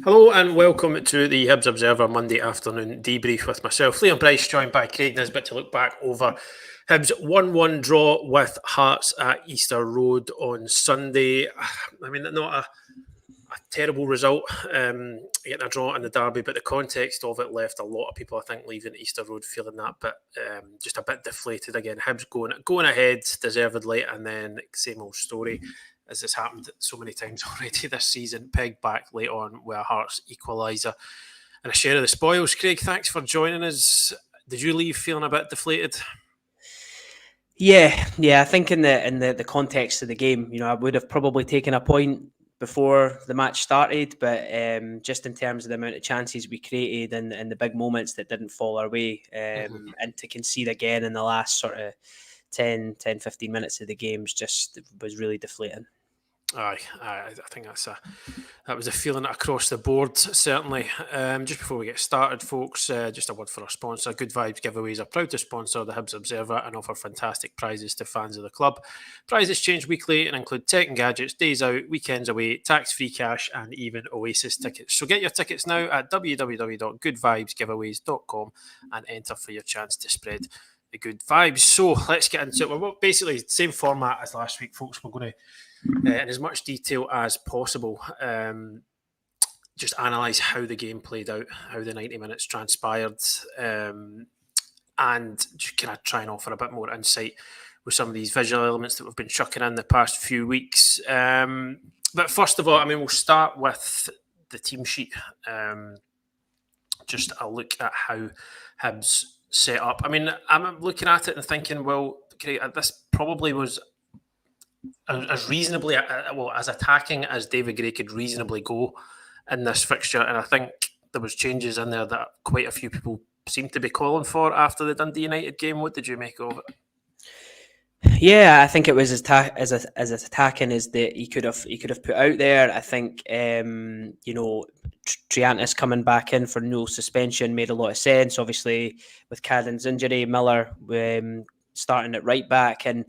Hello and welcome to the Hibs Observer Monday afternoon debrief with myself, Liam Bryce, joined by Craig Nisbet to look back over Hibs' 1-1 draw with Hearts at Easter Road on Sunday. I mean, not a terrible result, getting a draw in the derby, but the context of it left a lot of people, I think, leaving Easter Road feeling that bit, just a bit deflated again. Hibs going ahead deservedly, and then same old story. As this happened so many times already this season, pegged back late on with a Hearts equaliser and a share of the spoils. Craig, thanks for joining us. Did you leave feeling a bit deflated? Yeah. I think in the context of the game, I would have probably taken a point before the match started, but just in terms of the amount of chances we created and the big moments that didn't fall our way, and to concede again in the last sort of 10, 15 minutes of the games just was really deflating. Aye, I think that was a feeling across the board, certainly. Just before we get started, folks, just a word for our sponsor. Good Vibes Giveaways are proud to sponsor the Hibs Observer and offer fantastic prizes to fans of the club. Prizes change weekly and include tech and gadgets, days out, weekends away, tax-free cash, and even Oasis tickets. So get your tickets now at www.goodvibesgiveaways.com and enter for your chance to spread the good vibes. So let's get into it. We're basically the same format as last week, folks. We're going to in as much detail as possible, just analyse how the game played out, how the 90 minutes transpired, and just kind of try and offer a bit more insight with some of these visual elements that we've been chucking in the past few weeks. But first of all, I mean, we'll start with the team sheet. Just a look at how Hibs set up. I mean, I'm looking at it and thinking, well, this probably was as reasonably, as attacking as David Gray could reasonably go in this fixture. And I think there was changes in there that quite a few people seemed to be calling for after the Dundee United game. What did you make of it? Yeah, I think it was as attacking as that he could have put out there. I think Triantis coming back in for no suspension made a lot of sense. Obviously, with Cadden's injury, Miller starting at right back, and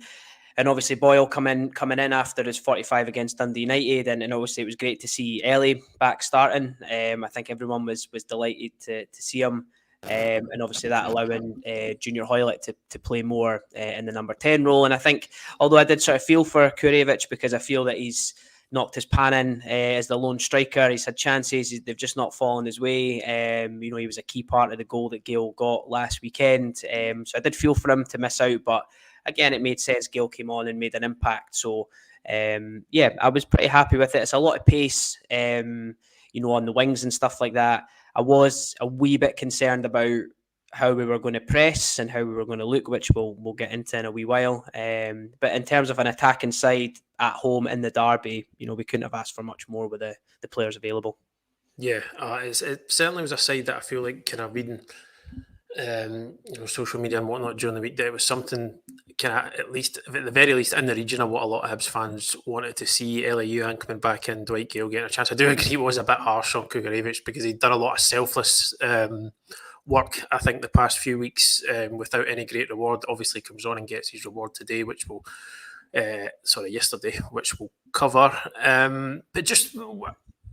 obviously Boyle coming in after his 45 against Dundee United, and obviously it was great to see Ellie back starting. I think everyone was delighted to see him. And obviously that allowing Junior Hoylett to play more in the number 10 role. And I think, although I did sort of feel for Kurevich, because I feel that he's knocked his pan in as the lone striker. He's had chances, they've just not fallen his way. He was a key part of the goal that Gale got last weekend. So I did feel for him to miss out, but again, it made sense. Gale came on and made an impact. So I was pretty happy with it. It's a lot of pace, on the wings and stuff like that. I was a wee bit concerned about how we were going to press and how we were going to look, which we'll get into in a wee while. But in terms of an attacking side at home in the derby, we couldn't have asked for much more with the players available. Yeah, it certainly was a side that I feel like kind of reading social media and whatnot during the week, that it was something kind of, at the very least in the region, of what a lot of Hibs fans wanted to see. Ellie Ewan coming back in, Dwight Gale getting a chance. I do agree it was a bit harsh on Kugarevich because he'd done a lot of selfless work, I think, the past few weeks without any great reward. Obviously comes on and gets his reward today, which we'll yesterday, which we'll cover. But just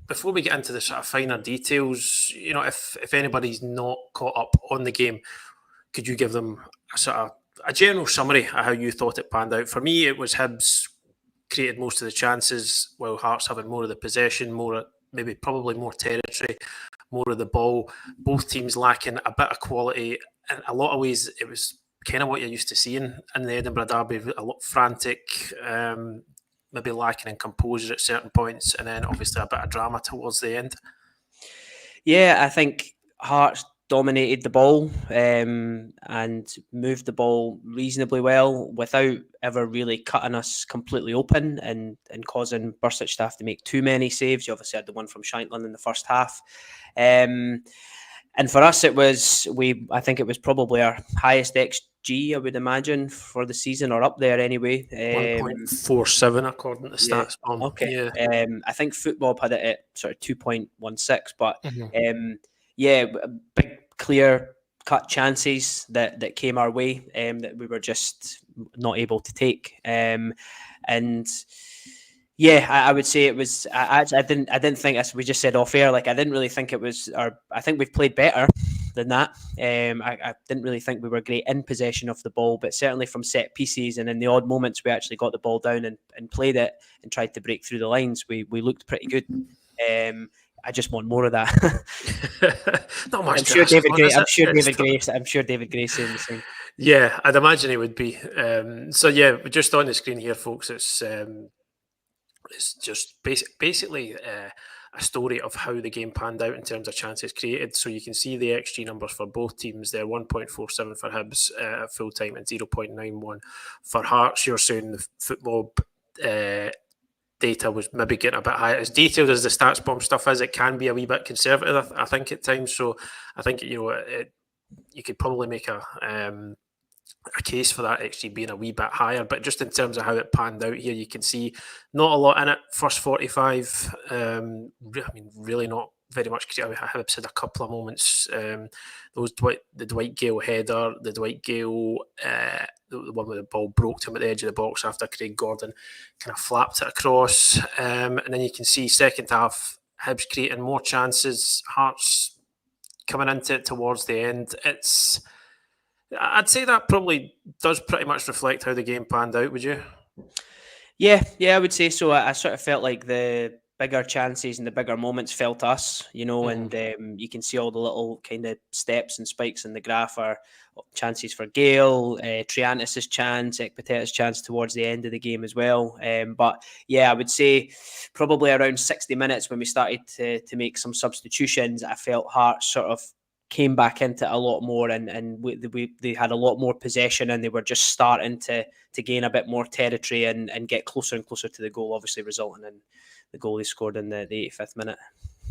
before we get into the sort of finer details, if anybody's not caught up on the game, could you give them a sort of a general summary of how you thought it panned out? For me, it was Hibs created most of the chances, while Hearts having more of the possession, probably more territory, more of the ball. Both teams lacking a bit of quality. In a lot of ways, it was kind of what you're used to seeing in the Edinburgh derby, a lot frantic, maybe lacking in composure at certain points, and then obviously a bit of drama towards the end. Yeah, I think Hearts dominated the ball and moved the ball reasonably well without ever really cutting us completely open and causing Bursic to have to make too many saves. You obviously had the one from Shankland in the first half. And for us, I think it was probably our highest XG, I would imagine, for the season, or up there anyway. 1.47 according to Stats. Yeah. Okay. Yeah. I think Football had it at sort of 2.16, but big, clear cut chances that came our way that we were just not able to take. And Yeah, I would say it was. I didn't think, as we just said off air, like I didn't really think it was. Or I think we've played better than that. I didn't really think we were great in possession of the ball, but certainly from set pieces and in the odd moments we actually got the ball down and played it and tried to break through the lines. We looked pretty good. I just want more of that. Not much I'm to sure ask David for, Gray. is I'm it? sure It's David Gray. I'm sure David Gray's saying the same. Yeah, I'd imagine it would be. So yeah, just on the screen here, folks, it's just basically a story of how the game panned out in terms of chances created. So you can see the XG numbers for both teams there: 1.47 for Hibs at full time and 0.91 for Hearts. You're saying the football data was maybe getting a bit high. As detailed as the stats bomb stuff is, it can be a wee bit conservative, I think, at times. So I think you could probably make a case for that actually being a wee bit higher, but just in terms of how it panned out here, you can see not a lot in it. First 45, really not very much. Hibs had a couple of moments. The Dwight Gale header, the Dwight Gale, the one where the ball broke to him at the edge of the box after Craig Gordon kind of flapped it across, and then you can see second half Hibs creating more chances, Hearts coming into it towards the end. I'd say that probably does pretty much reflect how the game panned out, would you? Yeah, I would say so. I sort of felt like the bigger chances and the bigger moments felt us, and you can see all the little kind of steps and spikes in the graph are chances for Gale, Triantis' chance, Ekpateta's chance towards the end of the game as well. But yeah, I would say probably around 60 minutes when we started to make some substitutions, I felt Hearts sort of came back into it a lot more, and they had a lot more possession, and they were just starting to gain a bit more territory and get closer and closer to the goal, obviously resulting in the goal they scored in the 85th minute.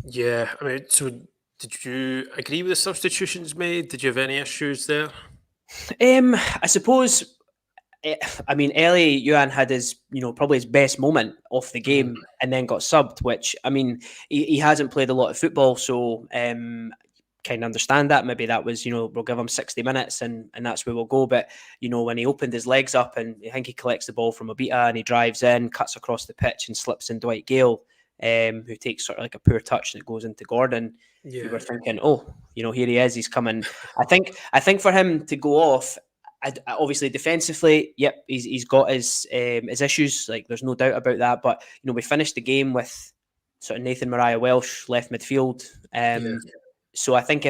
Yeah, I mean, so did you agree with the substitutions made? Did you have any issues there? I suppose. I mean, Ellie Yuan had his, probably his best moment off the game and then got subbed, which, I mean, he hasn't played a lot of football, so kind of understand that. Maybe that was, we'll give him 60 minutes and that's where we'll go. But, when he opened his legs up and I think he collects the ball from Obita and he drives in, cuts across the pitch and slips in Dwight Gale, who takes sort of like a poor touch that goes into Gordon. Yeah. You were thinking, here he is, he's coming. I think for him to go off, obviously defensively, yep, he's got his issues. Like there's no doubt about that. But we finished the game with sort of Nathan Mariah Welsh left midfield. So I think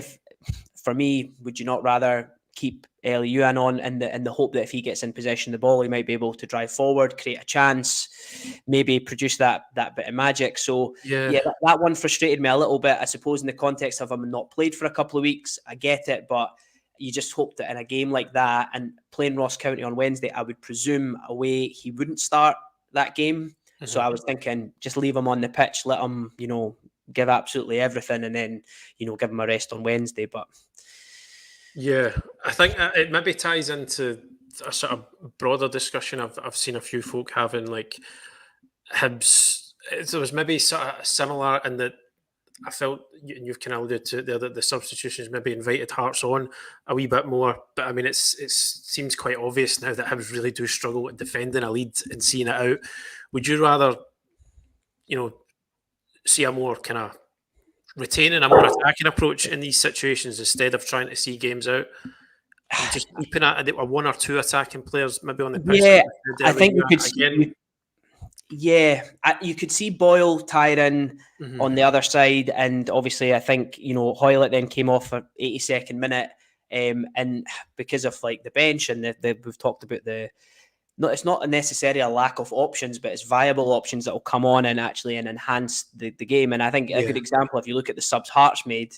for me, would you not rather keep Eli Yuan on in the hope that if he gets in possession of the ball, he might be able to drive forward, create a chance, maybe produce that bit of magic. So that one frustrated me a little bit. I suppose in the context of him not played for a couple of weeks, I get it, but you just hope that in a game like that and playing Ross County on Wednesday, I would presume away he wouldn't start that game. Mm-hmm. So I was thinking just leave him on the pitch, let him, give absolutely everything and then, give him a rest on Wednesday. But yeah, I think it maybe ties into a sort of broader discussion I've seen a few folk having, like Hibs. There was maybe sort of similar in that I felt, and you've kind of alluded to there, that the substitutions maybe invited Hearts on a wee bit more. But I mean, it seems quite obvious now that Hibs really do struggle at defending a lead and seeing it out. Would you rather, see a more kind of retaining a more attacking approach in these situations instead of trying to see games out? And just keeping at a one or two attacking players maybe on the pitch? Yeah, I think you could again. You could see Boyle tied in on the other side, and obviously I think Hoylett then came off for 82nd minute, and because of like the bench and we've talked about it's not necessarily a lack of options, but it's viable options that will come on and actually enhance the game. And I think a good example, if you look at the subs Hearts made,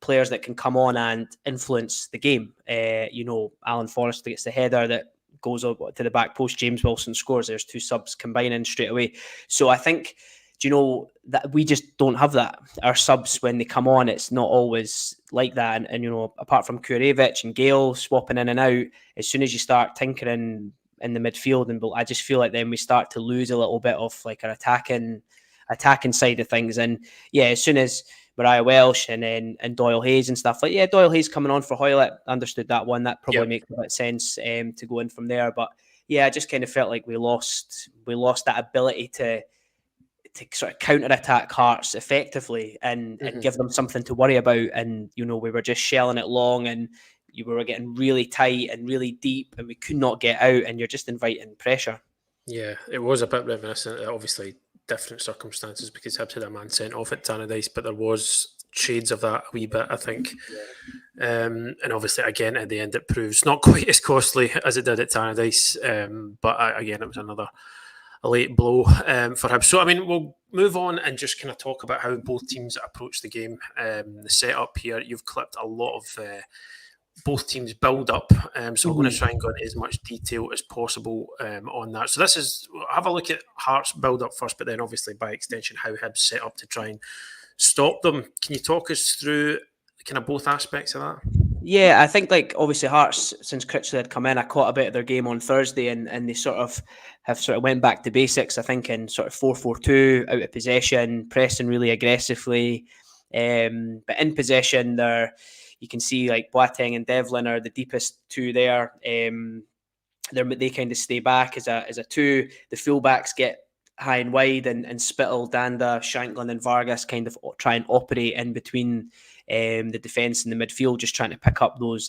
players that can come on and influence the game. Alan Forrester gets the header that goes up to the back post, James Wilson scores. There's two subs combining straight away. So I think, that we just don't have that. Our subs, when they come on, it's not always like that. And apart from Kurevich and Gale swapping in and out, as soon as you start tinkering in the midfield, and I just feel like then we start to lose a little bit of like our attacking side of things. And yeah, as soon as Mariah Welsh and Doyle Hayes and stuff, Doyle Hayes coming on for Hoylett, understood that one. That probably makes a bit of sense to go in from there. But I just kind of felt like we lost that ability to sort of counter-attack Hearts effectively and give them something to worry about. And, we were just shelling it long, and we were getting really tight and really deep, and we could not get out, and you're just inviting pressure. Yeah, it was a bit reminiscent. Obviously, different circumstances because Hibs had a man sent off at Tannadice, but there was shades of that a wee bit, I think. And obviously, again, at the end, it proves not quite as costly as it did at Tannadice. But again, it was a late blow for Hibs. So, I mean, we'll move on and just kind of talk about how both teams approach the game. The setup here, you've clipped a lot of both teams build up. So we're going to try and go into as much detail as possible on that. So have a look at Hearts build up first, but then obviously by extension, how Hibs set up to try and stop them. Can you talk us through kind of both aspects of that? Yeah, I think obviously Hearts, since Critchley had come in, I caught a bit of their game on Thursday, and they have went back to basics, I think, in sort of 4-4-2, out of possession, pressing really aggressively. But in possession, you can see Boateng and Devlin are the deepest two there. They kind of stay back as a two. The fullbacks get high and wide, and Spittle, Danda, Shanklin and Vargas kind of try and operate in between the defence and the midfield, just trying to pick up those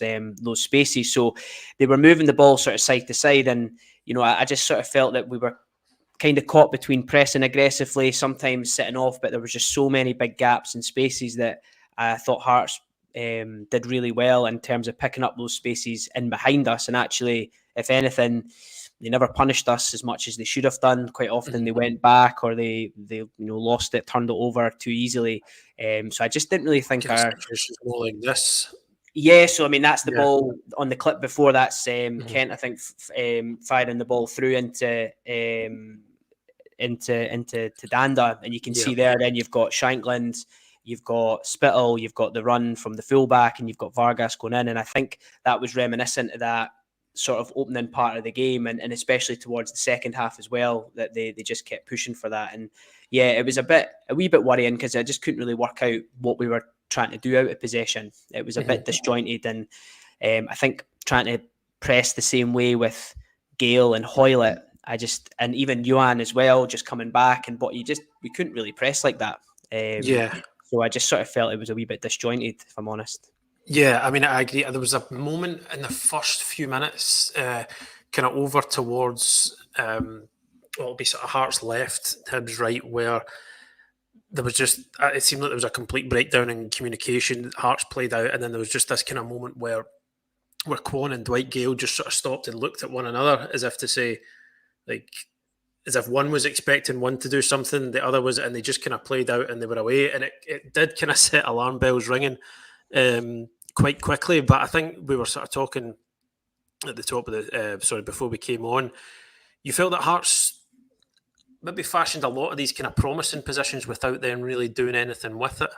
spaces. So they were moving the ball sort of side to side, and I just sort of felt that we were kind of caught between pressing aggressively, sometimes setting off, but there was just so many big gaps and spaces that I thought Hearts did really well in terms of picking up those spaces in behind us. And actually, if anything, they never punished us as much as they should have done. Quite often they went back, or they lost it, turned it over too easily. So I just didn't really think our situations more like this. Yeah, so I mean that's the ball on the clip before. That's Kent, I think, firing the ball through into Danda, and you can see there. Then you've got Shankland, you've got Spittle, you've got the run from the fullback, and you've got Vargas going in. And I think that was reminiscent of that sort of opening part of the game, and especially towards the second half as well, that they just kept pushing for that. And yeah, it was a wee bit worrying because I just couldn't really work out what we were trying to do out of possession. It was a bit disjointed, and I think trying to press the same way with Gale and Hoylett, and even Yuan as well, just coming back, but we couldn't really press like that. So I just sort of felt it was a wee bit disjointed, if I'm honest. Yeah, I mean, I agree. There was a moment in the first few minutes, kind of over towards, it'll be sort of Hearts left, Hibs right, where there was just, it seemed like there was a complete breakdown in communication. Hearts played out, and then there was just this kind of moment where Kwon and Dwight Gale just sort of stopped and looked at one another as if to say, as if one was expecting one to do something, the other was, and they just kind of played out and they were away. And it did kind of set alarm bells ringing quite quickly. But I think we were sort of talking at the top of the, before we came on, you felt that Hearts maybe fashioned a lot of these kind of promising positions without them really doing anything with it.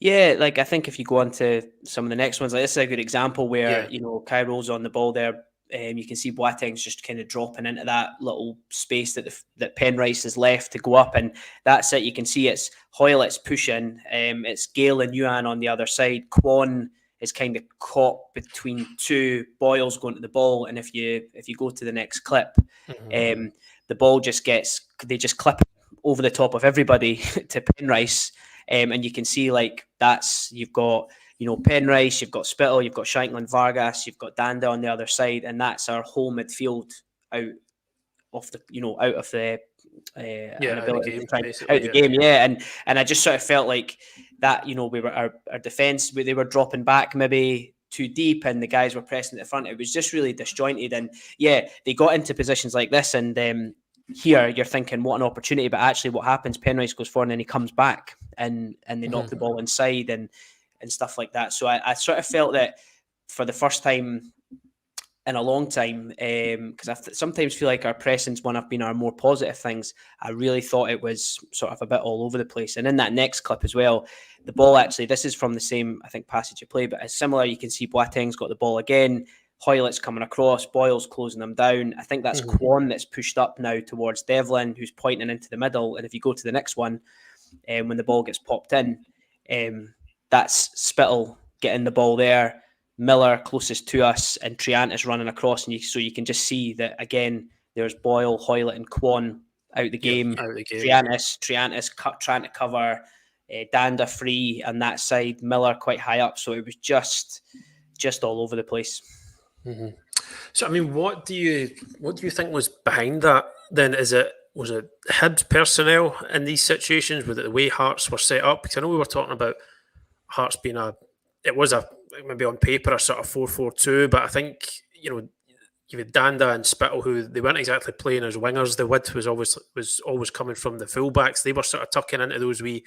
Yeah, I think if you go on to some of the next ones, this is a good example where, Cairo's on the ball there. You can see Boateng's just kind of dropping into that little space that Penrice has left to go up, and that's it. You can see it's Hoylett's pushing. It's Gale and Yuan on the other side. Kwon is kind of caught between two. Boyle's going to the ball, and if you go to the next clip, the ball they just clip over the top of everybody to Penrice, and you can see you've got Penrice, you've got Spittle, you've got Shankland, Vargas, you've got Danda on the other side, and that's our whole midfield out of the game. Yeah, and I just sort of felt like that. We were our defense, they were dropping back maybe too deep, and the guys were pressing at the front. It was just really disjointed, and they got into positions like this, and here you're thinking what an opportunity, but actually what happens? Penrice goes forward and then he comes back, and they knock the ball inside and stuff like that. So I sort of felt that for the first time in a long time, because I sometimes feel like our pressing's one of been our more positive things. I really thought it was sort of a bit all over the place. And in that next clip as well, the ball actually, this is from the same, I think, passage of play, but it's similar. You can see Boateng's got the ball again. Hoylett's coming across. Boyle's closing them down. I think that's Kwon that's pushed up now towards Devlin, who's pointing into the middle. And if you go to the next one, when the ball gets popped in, that's Spittle getting the ball there, Miller closest to us, and Triantis running across, and so you can just see that again. There's Boyle, Hoylett, and Kwon out the game. Out of the game. Triantis trying to cover Danda free, and that side Miller quite high up. So it was just all over the place. Mm-hmm. So I mean, what do you think was behind that? Then was it Hibs personnel in these situations? Was it the way Hearts were set up? Because I know we were talking about Hearts being maybe on paper a sort of 4-4-2, but I think you had Danda and Spittle, who they weren't exactly playing as wingers. The width was always coming from the fullbacks. They were sort of tucking into those wee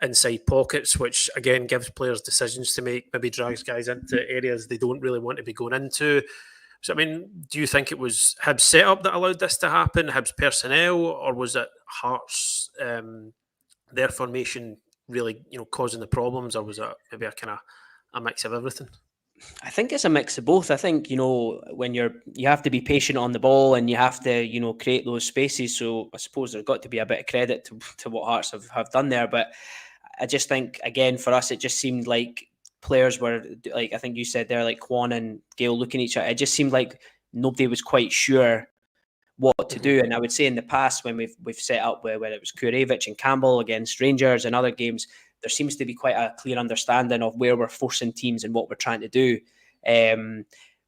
inside pockets, which again gives players decisions to make, maybe drags guys into areas they don't really want to be going into. So, I mean, do you think it was Hibs setup that allowed this to happen, Hibs personnel, or was it Hearts, their formation really, causing the problems, or was it maybe a mix of everything? I think it's a mix of both. I think, when you have to be patient on the ball and you have to, create those spaces. So I suppose there's got to be a bit of credit to what Hearts have done there. But I just think, again, for us, it just seemed like players were, like I think you said there, like Kwon and Gale looking at each other. It just seemed like nobody was quite sure what to do. And I would say in the past, when we've set up where it was Kurevich and Campbell against Rangers and other games, there seems to be quite a clear understanding of where we're forcing teams and what we're trying to do.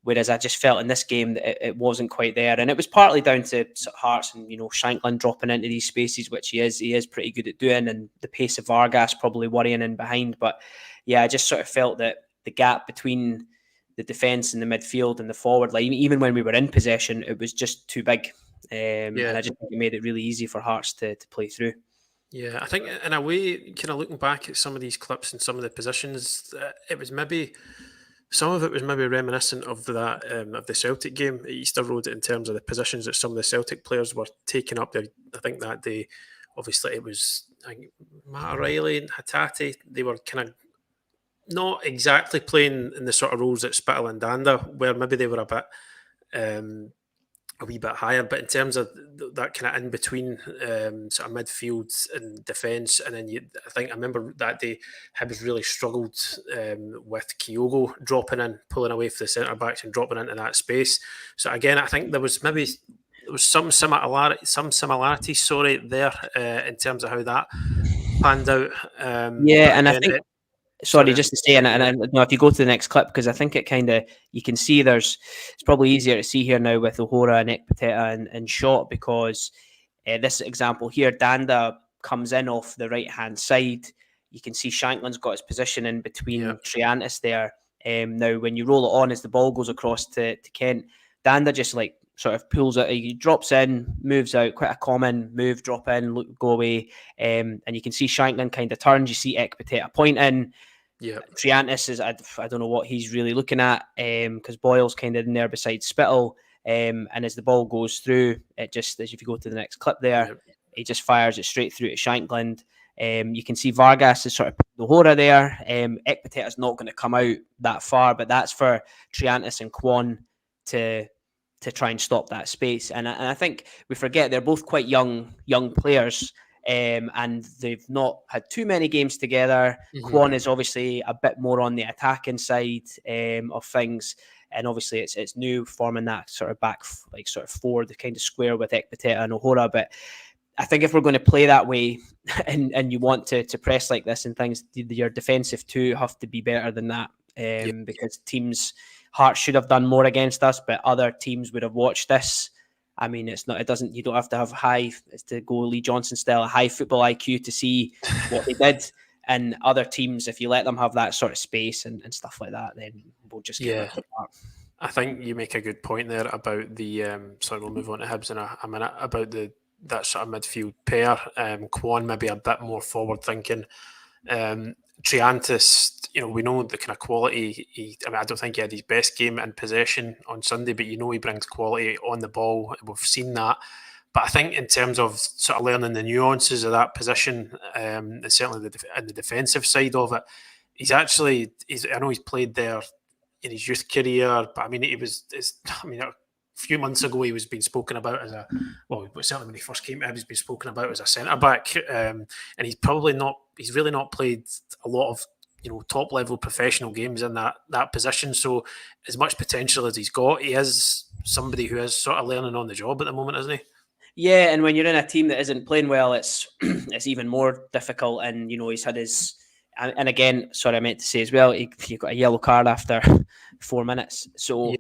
Whereas I just felt in this game that it wasn't quite there. And it was partly down to Hearts and, Shankland dropping into these spaces, which he is pretty good at doing, and the pace of Vargas probably worrying in behind. But yeah, I just sort of felt that the gap between the defence and the midfield and the forward line, even when we were in possession, it was just too big. And I just think it made it really easy for Hearts to play through. Yeah, I think in a way, kind of looking back at some of these clips and some of the positions, it was maybe some of it was maybe reminiscent of that of the Celtic game at Easter Road in terms of the positions that some of the Celtic players were taking up there. I think that day, obviously, it was Matt O'Reilly and Hatate. They were kind of not exactly playing in the sort of roles that Spittle and Danda, where maybe they were a wee bit higher, but in terms of that kind of in between sort of midfield and defence, and then I remember that day Hibs really struggled with Kyogo dropping in, pulling away from the centre backs and dropping into that space. So again, I think there was some similarities, there in terms of how that panned out. And I think. Sorry, just to say, and if you go to the next clip, because I think it kind of, you can see it's probably easier to see here now with O'Hora and Ekpiteta and Shot, because this example here, Danda comes in off the right-hand side. You can see Shankland's got his position in between Triantis there. Now, when you roll it on as the ball goes across to Kent, Danda just sort of pulls it, he drops in, moves out, quite a common move, drop in, go away. And you can see Shankland kind of turns, you see Ekpiteta pointing. Yeah, Triantis is, I don't know what he's really looking at, because Boyle's kind of in there beside Spittle. And as the ball goes through, it just, as if you go to the next clip there, he just fires it straight through to Shankland. You can see Vargas is sort of the Hora there. Ekpiteta's not going to come out that far, but that's for Triantis and Kwon to try and stop that space. And I think we forget they're both quite young players, and they've not had too many games together. Kwon is obviously a bit more on the attacking side of things, and obviously it's new, forming that sort of back, sort of four, the kind of square with Ekpiteta and O'Hora. But I think if we're going to play that way and you want to press like this and things, your defensive two have to be better than that, because Hearts should have done more against us, but other teams would have watched this. I mean, you don't have to have to go Lee Johnson style, a high football IQ to see what they did. And other teams, if you let them have that sort of space and stuff like that, then we'll just get ripped apart. I think you make a good point there about the, sorry, we'll move on to Hibs in a minute, about that sort of midfield pair. Kwon maybe a bit more forward thinking. Triantis, we know the kind of quality. I don't think he had his best game in possession on Sunday, but he brings quality on the ball. We've seen that. But I think in terms of sort of learning the nuances of that position, and certainly in the defensive side of it, I know he's played there in his youth career, but I mean, a few months ago he was being spoken about as certainly when he first came out, he's been spoken about as a centre back, and he's really not played a lot of top level professional games in that position. So as much potential as he's got, he is somebody who is sort of learning on the job at the moment, isn't he? Yeah, and when you're in a team that isn't playing well, it's it's even more difficult. And he's had his, and again, sorry, I meant to say as well, he got a yellow card after 4 minutes. So,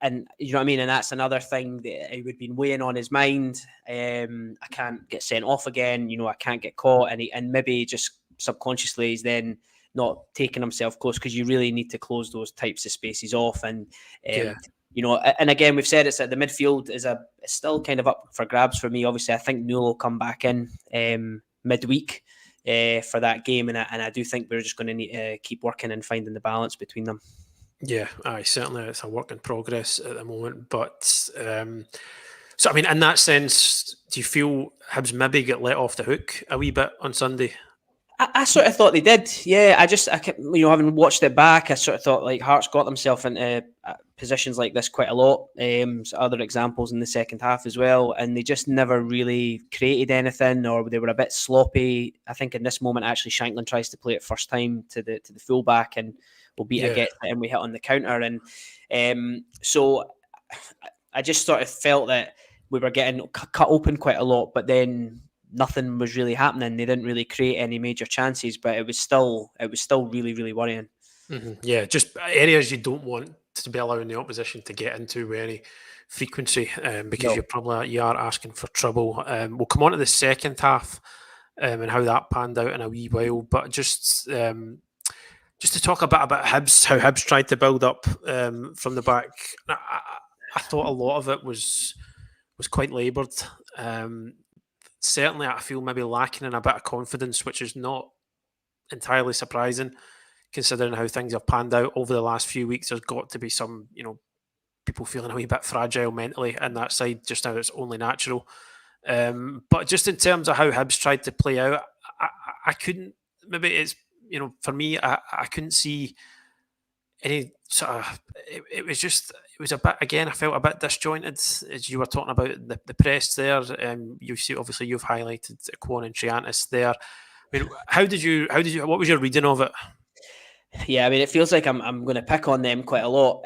and you know what I mean, and that's another thing that it would been weighing on his mind. I can't get sent off again. I can't get caught, and maybe just subconsciously he's then not taking himself close, because you really need to close those types of spaces off. And and again, we've said it's that the midfield is still kind of up for grabs for me. Obviously, I think Newell will come back in midweek for that game, and I do think we're just going to need to keep working and finding the balance between them. Yeah, certainly it's a work in progress at the moment. But so I mean, in that sense, do you feel Hibs maybe get let off the hook a wee bit on Sunday? I sort of thought they did. Yeah, I kept, having watched it back, I sort of thought like Hearts got themselves into positions like this quite a lot. Other examples in the second half as well, and they just never really created anything, or they were a bit sloppy. I think in this moment, actually, Shankland tries to play it first time to the fullback, and we'll beat against it, and we hit on the counter, and so I just sort of felt that we were getting cut open quite a lot, but then nothing was really happening. They didn't really create any major chances, but it was still really, really worrying. Mm-hmm. Yeah, just areas you don't want to be allowing the opposition to get into with any frequency, because you are asking for trouble. We'll come on to the second half and how that panned out in a wee while, but just to talk a bit about Hibs, how Hibs tried to build up from the back. I thought a lot of it was quite laboured. Certainly, I feel maybe lacking in a bit of confidence, which is not entirely surprising, considering how things have panned out over the last few weeks. There's got to be some, people feeling a wee bit fragile mentally in that side just now. It's only natural. But just in terms of how Hibs tried to play out, I couldn't, maybe it's, for me, I couldn't see any sort of, it was a bit, again, I felt a bit disjointed as you were talking about the press there. You see, obviously you've highlighted Kwon and Triantis there. I mean, what was your reading of it? Yeah, I mean, it feels like I'm going to pick on them quite a lot,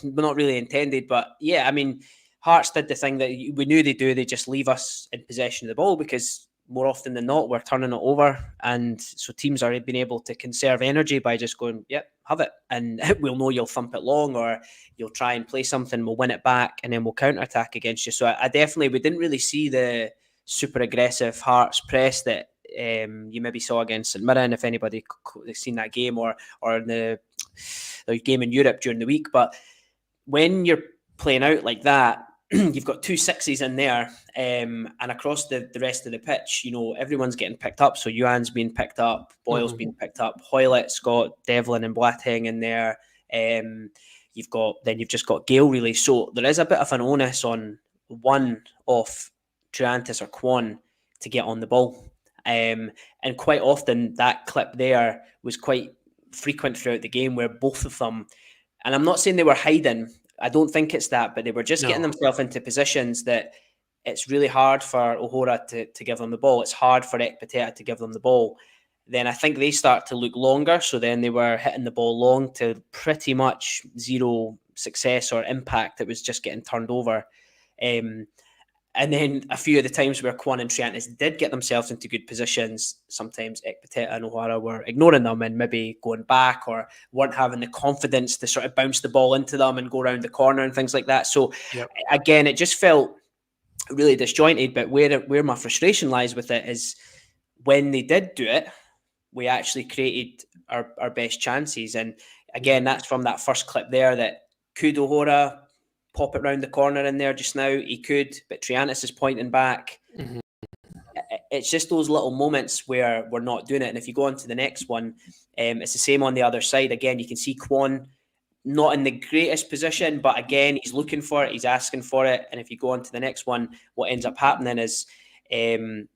not really intended, but yeah, I mean, Hearts did the thing that we knew they'd do. They just leave us in possession of the ball, because more often than not, we're turning it over. And so teams are being able to conserve energy by just going, yep, have it. And we'll know you'll thump it long, or you'll try and play something, we'll win it back, and then we'll counter-attack against you. So I definitely, we didn't really see the super aggressive Hearts press that you maybe saw against St Mirren, if anybody has seen that game, or in the game in Europe during the week. But when you're playing out like that, you've got 2 sixes in there, and across the rest of the pitch, everyone's getting picked up. So Yuan's being picked up, Boyle's being picked up, Hoylett's got Devlin and Boateng in there. You've just got Gale, really. So there is a bit of an onus on one of Triantis or Kwon to get on the ball. And quite often that clip there was quite frequent throughout the game, where both of them, and I'm not saying they were hiding, I don't think it's that, but they were just getting themselves into positions that it's really hard for O'Hora to give them the ball. It's hard for Ekpiteta to give them the ball. Then I think they start to look longer. So then they were hitting the ball long to pretty much zero success or impact. It was just getting turned over. And then a few of the times where Kwon and Triantis did get themselves into good positions, sometimes Ekpiteta and O'Hara were ignoring them and maybe going back, or weren't having the confidence to sort of bounce the ball into them and go around the corner and things like that. So again, it just felt really disjointed. But where my frustration lies with it is, when they did do it, we actually created our best chances. And again, that's from that first clip there, that could O'Hara pop it round the corner in there just now? He could, but Triantis is pointing back. Mm-hmm. It's just those little moments where we're not doing it. And if you go on to the next one, it's the same on the other side. Again, you can see Kwon not in the greatest position, but again, he's looking for it, he's asking for it. And if you go on to the next one, what ends up happening is Ekpiteta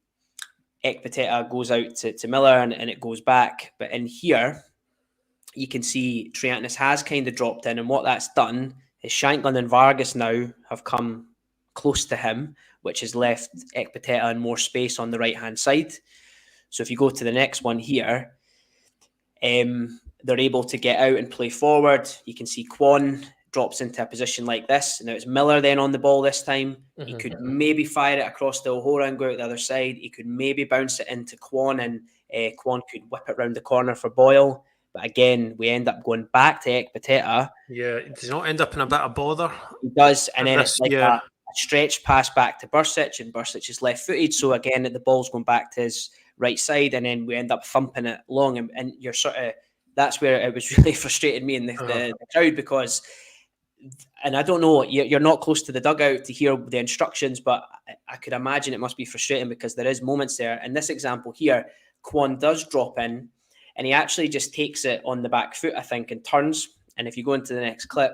goes out to Miller, and it goes back. But in here, you can see Triantis has kind of dropped in, and what that's done is Shankland and Vargas now have come close to him, which has left Ekpiteta in more space on the right-hand side. So if you go to the next one here, they're able to get out and play forward. You can see Kwon drops into a position like this. Now it's Miller then on the ball this time. He could maybe fire it across to O'Hora and go out the other side. He could maybe bounce it into Kwon, and Kwon could whip it round the corner for Boyle. But again, we end up going back to Ekpiteta. Yeah, does not end up in a bit of bother. He does, and then it's like a stretch pass back to Bursic, and Bursic is left-footed. So again, the ball's going back to his right side, and then we end up thumping it long. And you're sort of, that's where it was really frustrated me in the crowd, because, and I don't know, you're not close to the dugout to hear the instructions, but I could imagine it must be frustrating because there is moments there. In this example here, Kwon does drop in, and he actually just takes it on the back foot, I think, and turns. And if you go into the next clip,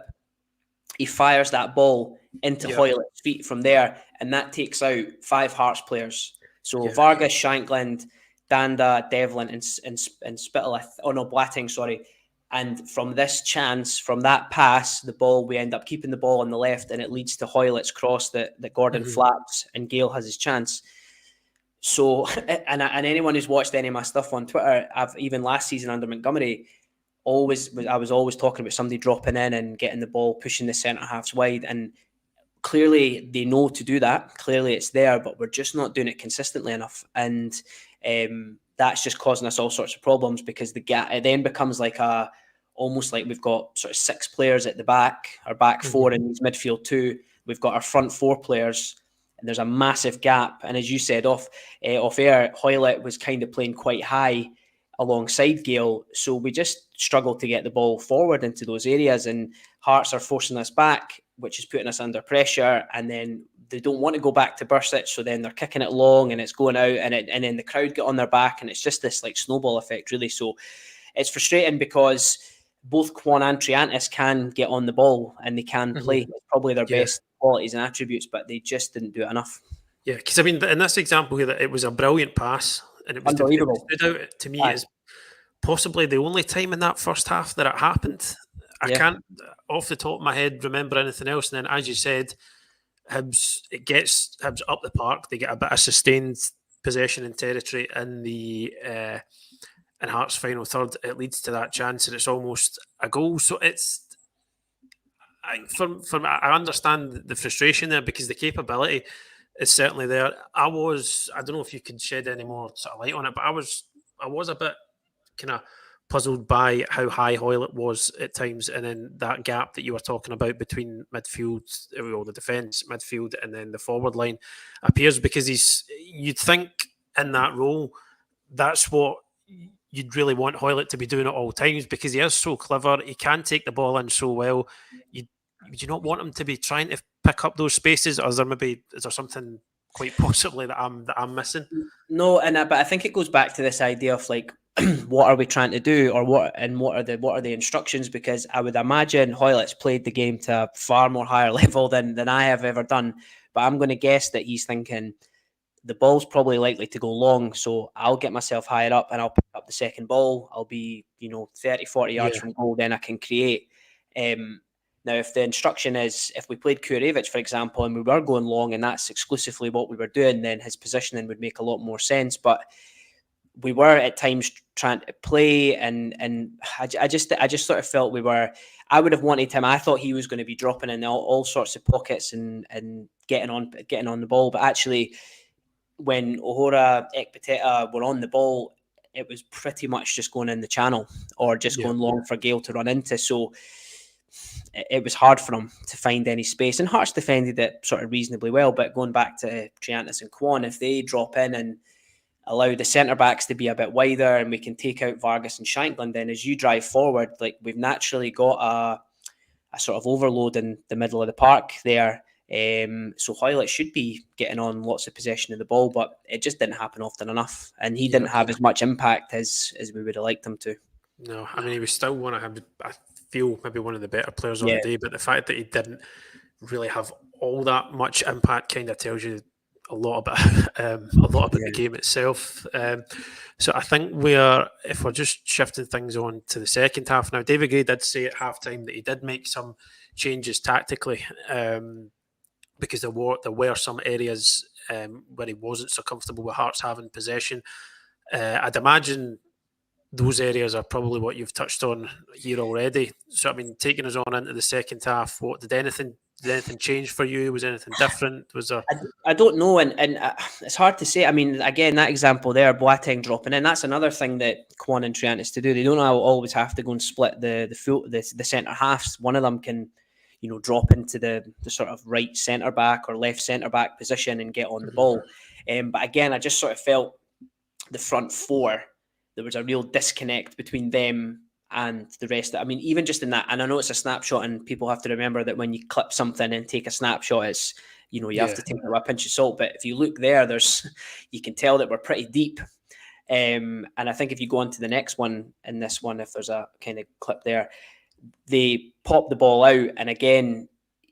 he fires that ball into Hoylett's feet from there, and that takes out 5 Hearts players. So Vargas, Shankland, Danda, Devlin, and Spittle. Blatting, sorry. And from this chance, from that pass, the ball, we end up keeping the ball on the left, and it leads to Hoylett's cross that Gordon flaps, and Gale has his chance. So, and anyone who's watched any of my stuff on Twitter, even last season under Montgomery, I was always talking about somebody dropping in and getting the ball, pushing the centre halves wide, and clearly they know to do that. Clearly it's there, but we're just not doing it consistently enough, and that's just causing us all sorts of problems, because the gap, it then becomes like almost like we've got sort of 6 players at the back, our back 4 in these midfield 2. We've got our front 4 players, and there's a massive gap. And as you said off air, Hoylett was kind of playing quite high alongside Gale, so we just struggled to get the ball forward into those areas, and Hearts are forcing us back, which is putting us under pressure, and then they don't want to go back to Bursic, so then they're kicking it long and it's going out, and then the crowd get on their back, and it's just this like snowball effect, really. So it's frustrating because both Kwon and Triantis can get on the ball and they can play. It's probably their best qualities and attributes, but they just didn't do it enough. Yeah, because I mean, in this example here, it was a brilliant pass, and it was unbelievable. It stood out to me as possibly the only time in that first half that it happened. I can't, off the top of my head, remember anything else. And then, as you said, it gets Hibs up the park. They get a bit of sustained possession and territory in the in Hearts' final third. It leads to that chance, and it's almost a goal. So I understand the frustration there, because the capability is certainly there. I don't know if you could shed any more sort of light on it, but I was a bit kind of puzzled by how high Hoylett was at times, and then that gap that you were talking about between midfield, or the defence, midfield, and then the forward line appears, because you'd think in that role that's what you'd really want Hoylett to be doing at all times, because he is so clever, he can take the ball in so well. Would you not want him to be trying to pick up those spaces, or is there something quite possibly that I'm missing? No, but I think it goes back to this idea of like, what are we trying to do, or what are the instructions? Because I would imagine Hoylett's played the game to a far more higher level than I have ever done. But I'm going to guess that he's thinking the ball's probably likely to go long, so I'll get myself higher up and I'll pick up the second ball. I'll be 30, 40 yards from goal, then I can create. Now, if the instruction is, if we played Kurevich, for example, and we were going long and that's exclusively what we were doing, then his positioning would make a lot more sense. But we were at times trying to play, and I just sort of felt I would have wanted him. I thought he was going to be dropping in all sorts of pockets and getting on the ball. But actually, when O'Hora, Ekpiteta were on the ball, it was pretty much just going in the channel or just going long for Gale to run into. So it was hard for him to find any space. And Hearts defended it sort of reasonably well. But going back to Triantis and Kwon, if they drop in and allow the centre-backs to be a bit wider and we can take out Vargas and Shankland, then as you drive forward, like we've naturally got a sort of overload in the middle of the park there. So Hoylett should be getting on lots of possession of the ball, but it just didn't happen often enough. And he didn't have as much impact as we would have liked him to. No, I mean, he was still one of him. I feel maybe one of the better players on the day, but the fact that he didn't really have all that much impact kind of tells you a lot about the game itself. So I think if we're just shifting things on to the second half now, David Gray did say at halftime that he did make some changes tactically, because there were some areas where he wasn't so comfortable with Hearts having possession. I'd imagine those areas are probably what you've touched on here already. So, I mean, taking us on into the second half, did anything change for you? Was anything different? Was there? I don't know, and it's hard to say. I mean, again, that example there, Boateng dropping in, that's another thing that Kwon and Triantis to do. They don't always have to go and split the centre halves. One of them can, drop into the sort of right centre back or left centre back position and get on the ball. But again, I just sort of felt the front four, there was a real disconnect between them and the rest. I mean, even just in that, and I know it's a snapshot, and people have to remember that when you clip something and take a snapshot, it's you have to take it with a pinch of salt. But if you look there, you can tell that we're pretty deep. And I think if you go on to the next one, in this one, if there's a kind of clip there, they pop the ball out, and again,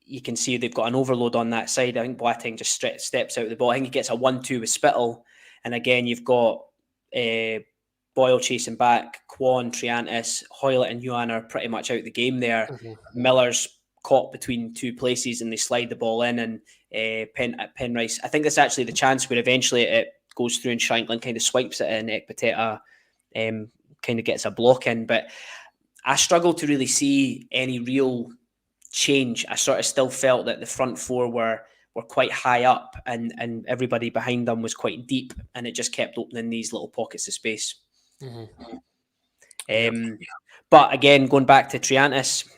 you can see they've got an overload on that side. I think Boateng just steps out of the ball. I think he gets a 1-2 with Spittle, and again, you've got Boyle chasing back, Kwon, Triantis, Hoylett and Yuan are pretty much out the game there. Miller's caught between two places and they slide the ball in, and Penrice, I think that's actually the chance where eventually it goes through and Shankland kind of swipes it in, Ekpiteta kind of gets a block in, but I struggle to really see any real change. I sort of still felt that the front four were quite high up and everybody behind them was quite deep, and it just kept opening these little pockets of space. But again, going back to Triantis,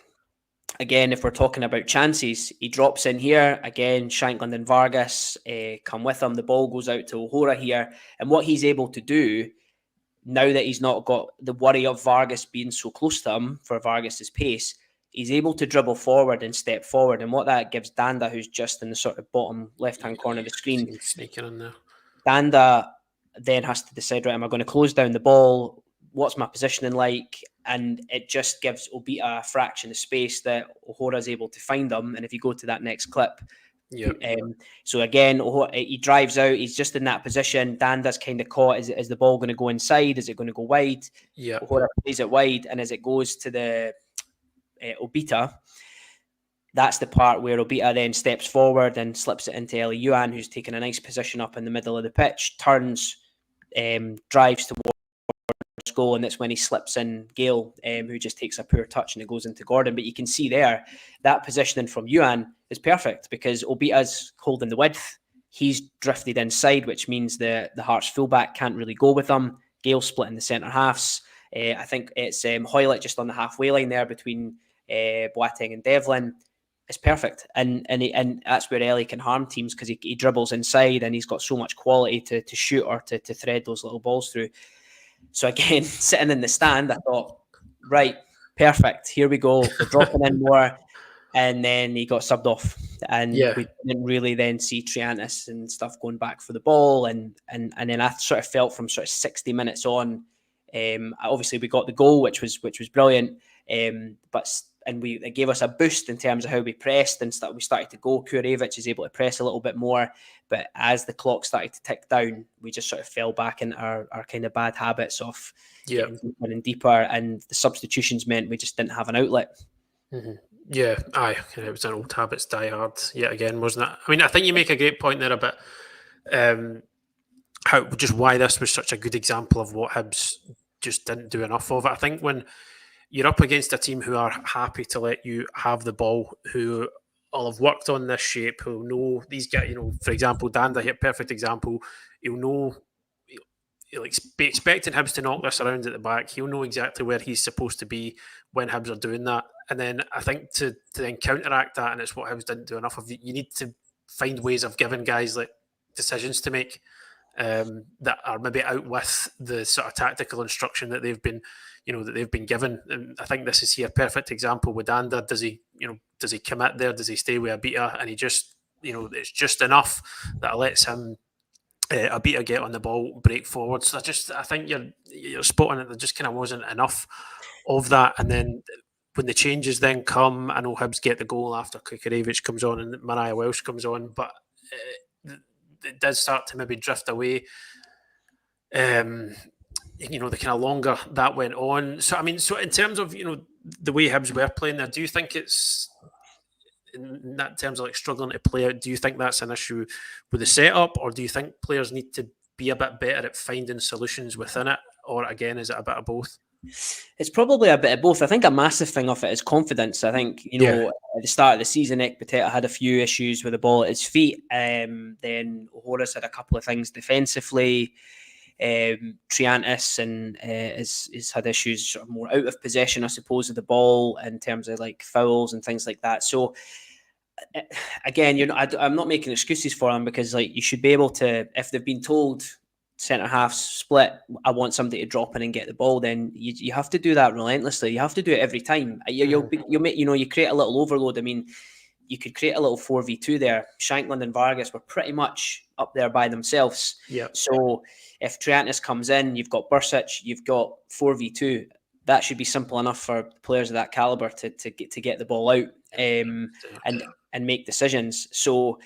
again, if we're talking about chances, he drops in here. Again, Shankland and Vargas come with him. The ball goes out to O'Hora here. And what he's able to do, now that he's not got the worry of Vargas being so close to him for Vargas's pace, he's able to dribble forward and step forward. And what that gives Danda, who's just in the sort of bottom left-hand corner of the screen, sneaking in there. Danda then has to decide, right, am I going to close down the ball? What's my positioning like? And it just gives Obita a fraction of space that O'Hora is able to find them. And if you go to that next clip, so again, he drives out. He's just in that position. Danda's kind of caught. Is the ball going to go inside? Is it going to go wide? O'Hora plays it wide, and as it goes to the Obita, that's the part where Obita then steps forward and slips it into Eli Yuan, who's taken a nice position up in the middle of the pitch, turns, drives towards goal, and that's when he slips in Gale, who just takes a poor touch and it goes into Gordon. But you can see there, that positioning from Yuan is perfect because Obita's holding the width. He's drifted inside, which means the Hearts fullback can't really go with him. Gale splitting the centre halves. I think it's Hoylett just on the halfway line there between Boateng and Devlin. It's perfect, and that's where Ellie can harm teams because he dribbles inside and he's got so much quality to shoot or to thread those little balls through. So again, sitting in the stand, I thought, right, perfect, here we go. We're dropping in more, and then he got subbed off, and we didn't really then see Triantis and stuff going back for the ball, and then I sort of felt from sort of 60 minutes on, obviously we got the goal, which was brilliant, but. And it gave us a boost in terms of how we pressed and stuff. We started to go. Kurevich is able to press a little bit more. But as the clock started to tick down, we just sort of fell back into our kind of bad habits of getting deeper and deeper. And the substitutions meant we just didn't have an outlet. Yeah, it was an old habits die hard yet again, wasn't it? I mean, I think you make a great point there about why this was such a good example of what Hibs just didn't do enough of. I think when you're up against a team who are happy to let you have the ball, who all have worked on this shape, who know these guys, for example, Danda here, perfect example, he'll know, he'll be expecting Hibs to knock this around at the back. He'll know exactly where he's supposed to be when Hibs are doing that. And then I think to then counteract that, and it's what Hibs didn't do enough of, you need to find ways of giving guys like decisions to make that are maybe out with the sort of tactical instruction that they've been given. And I think this is here perfect example with Danda. Does he commit there? Does he stay with Obita? And he just, it's just enough that lets him Obita get on the ball, break forward. So I think you're spot on it. There just kind of wasn't enough of that. And then when the changes then come, I know Hibs get the goal after Kukurevich comes on and Mariah Welsh comes on, but it does start to maybe drift away. The kind of longer that went on. So, I mean, in terms of, the way Hibs were playing there, do you think it's, in that terms of like struggling to play out, do you think that's an issue with the setup, or do you think players need to be a bit better at finding solutions within it? or again, is it a bit of both? It's probably a bit of both. I think a massive thing of it is confidence. I think, you know, at the start of the season, Ekpiteta had a few issues with the ball at his feet. Then Horace had a couple of things defensively. Triantis and has had issues sort of more out of possession, I suppose, of the ball in terms of like fouls and things like that. So again, I'm not making excuses for them, because like you should be able to, if they've been told centre half split, I want somebody to drop in and get the ball, then you have to do that relentlessly. You have to do it every time. You'll make, you create a little overload. I mean, you could create a little 4v2 there. Shankland and Vargas were pretty much up there by themselves. Yeah. So if Triantis comes in, you've got Bursic, you've got 4v2. That should be simple enough for players of that caliber to get the ball out and make decisions. So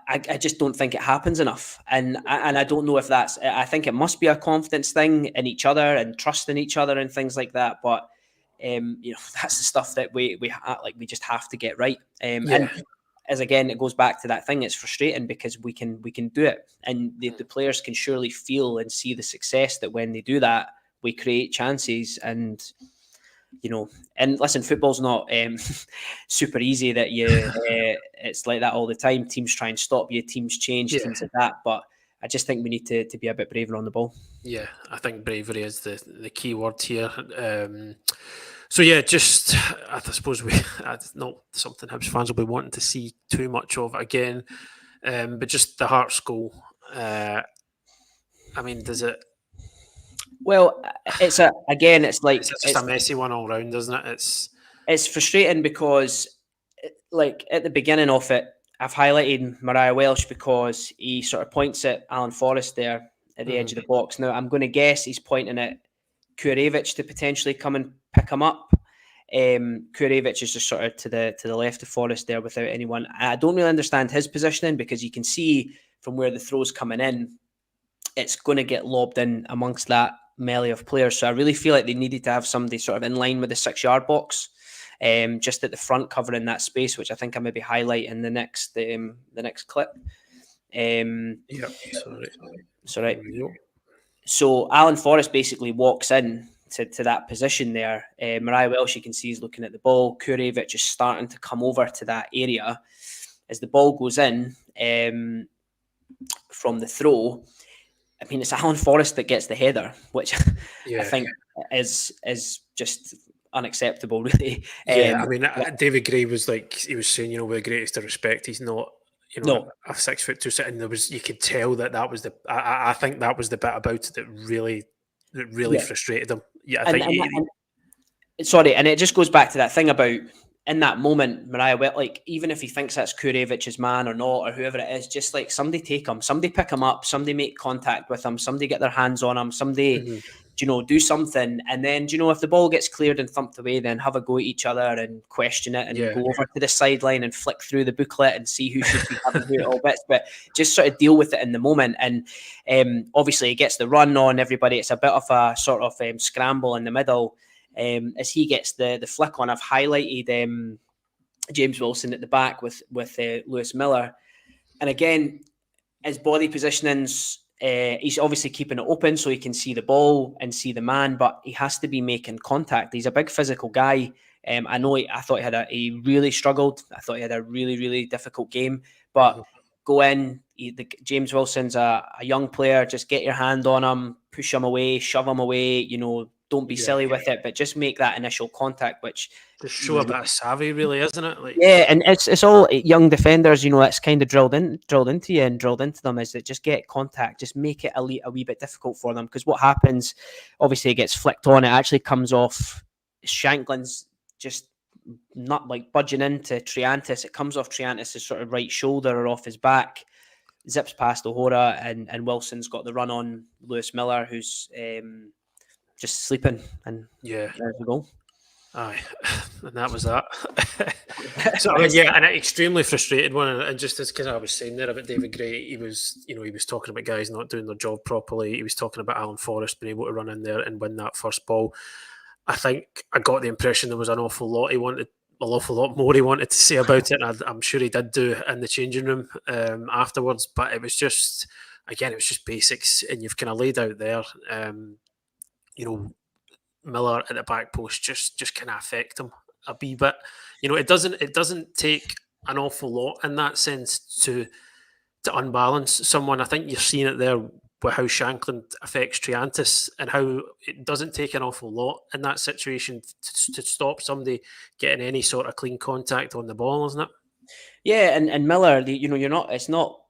I just don't think it happens enough, and I don't know if that's. I think it must be a confidence thing in each other and trust in each other and things like that. But that's the stuff that we just have to get right. And as again, it goes back to that thing. It's frustrating because we can do it, and the players can surely feel and see the success that when they do that, we create chances. And and listen, football's not super easy that it's like that all the time. Teams try and stop you, teams change, things like that. But I just think we need to be a bit braver on the ball. Yeah, I think bravery is the key word here. So yeah, just I suppose it's not something Hibs fans will be wanting to see too much of again. But just the Hearts goal. I mean, does it? Well, it's just a messy one all round, isn't it? It's frustrating because, like at the beginning of it, I've highlighted Mariah Welsh because he sort of points at Alan Forrest there at the edge of the box. Now I'm going to guess he's pointing at Kurevich to potentially come and pick him up. Kurevich is just sort of to the left of Forrest there without anyone. I don't really understand his positioning, because you can see from where the throw's coming in, it's going to get lobbed in amongst that melee of players. So I really feel like they needed to have somebody sort of in line with the 6-yard box, just at the front covering that space, which I think I maybe highlight in the next clip. Sorry. So Alan Forrest basically walks in to that position there. Mariah Welsh, you can see, is looking at the ball. Kurevich is starting to come over to that area. As the ball goes in from the throw, I mean, it's Alan Forrest that gets the header, which I think is just unacceptable, really. I mean, David Gray was he was saying, with the greatest of respect, he's not, a 6'2", and you could tell that was I think that was the bit about it that really frustrated him. Yeah, and it just goes back to that thing about, in that moment, Mariah, even if he thinks that's Kurevich's man or not, or whoever it is, just like somebody take him, somebody pick him up, somebody make contact with him, somebody get their hands on him, somebody, do something. And then, if the ball gets cleared and thumped away, then have a go at each other and question it and go over to the sideline and flick through the booklet and see who should be having who at all bits. But just sort of deal with it in the moment. And obviously, he gets the run on everybody. It's a bit of a sort of scramble in the middle. As he gets the flick on, I've highlighted James Wilson at the back with Lewis Miller, and again, his body positionings, he's obviously keeping it open so he can see the ball and see the man, but he has to be making contact. He's a big physical guy. I thought he really struggled. I thought he had a really, really difficult game, but go in. James Wilson's a young player. Just get your hand on him, push him away, shove him away. Don't be silly with it, but just make that initial contact, which just show a bit of savvy, really, isn't it? And it's all young defenders. That's kind of drilled into you and drilled into them, is that just get contact, just make it a wee bit difficult for them. Because what happens, obviously, it gets flicked on. It actually comes off Shankland's, just not budging into Triantis. It comes off Triantis' sort of right shoulder or off his back, zips past O'Hora, and Wilson's got the run on Lewis Miller, who's just sleeping, and there's the goal. Aye, and that was that. So an extremely frustrated one, and just as I was saying there about David Gray, he was talking about guys not doing their job properly. He was talking about Alan Forrest being able to run in there and win that first ball. I think I got the impression there was an awful lot more he wanted to say about it, and I'm sure he did do in the changing room afterwards. But it was just basics, and you've kind of laid out there. Miller at the back post just kind of affect him a wee bit. It doesn't take an awful lot in that sense to unbalance someone. I think you're seeing it there with how Shankland affects Triantis and how it doesn't take an awful lot in that situation to stop somebody getting any sort of clean contact on the ball, isn't it? Yeah, and Miller, you're not. It's not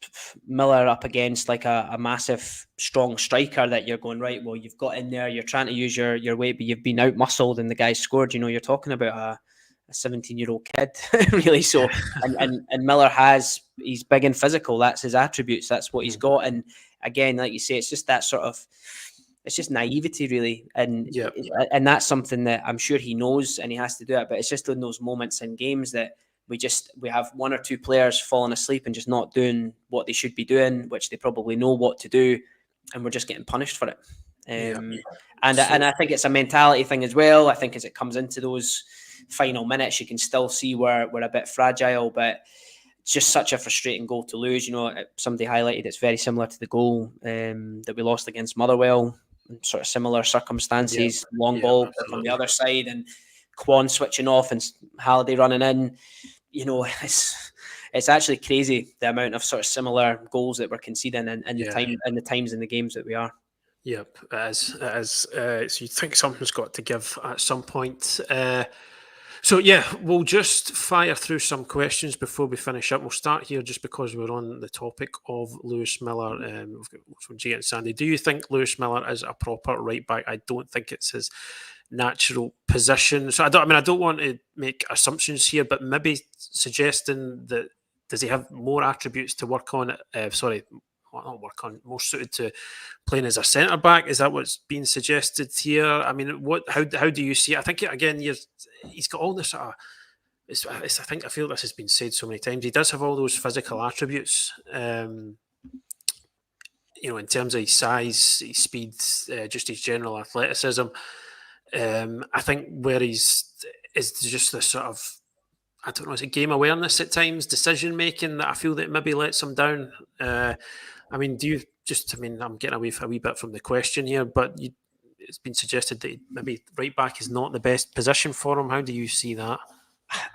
Miller up against like a massive, strong striker that you're going, right. Well, you've got in there. You're trying to use your weight, but you've been out muscled, and the guy scored. You're talking about a 17-year-old kid, really. So, and Miller he's big and physical. That's his attributes. That's what he's got. And again, like you say, it's just that sort of. It's just naivety, really, and that's something that I'm sure he knows, and he has to do it. But it's just in those moments in games that we have one or two players falling asleep and just not doing what they should be doing, which they probably know what to do, and we're just getting punished for it. And I think it's a mentality thing as well. I think as it comes into those final minutes, you can still see we're a bit fragile, but it's just such a frustrating goal to lose. Somebody highlighted it's very similar to the goal that we lost against Motherwell, in sort of similar circumstances. Long ball from the other side, and Kwon switching off and Halliday running in. It's actually crazy the amount of sort of similar goals that we're conceding and the times in the games that we are. Yep, it is. So you think something's got to give at some point. So we'll just fire through some questions before we finish up. We'll start here just because we're on the topic of Lewis Miller. We've got from G and Sandy. Do you think Lewis Miller is a proper right back? I don't think it's his natural position. So I don't want to make assumptions here, but maybe suggesting that does he have more attributes to work on? More suited to playing as a centre back. Is that what's being suggested here? I mean, how do you see it? I think again, he's got all this sort of. I feel this has been said so many times. He does have all those physical attributes. In terms of his size, his speed, just his general athleticism. I think where is just this sort of, I don't know, is it game awareness at times, decision making that I feel that maybe lets him down. I'm getting away a wee bit from the question here, but it's been suggested that maybe right back is not the best position for him. How do you see that?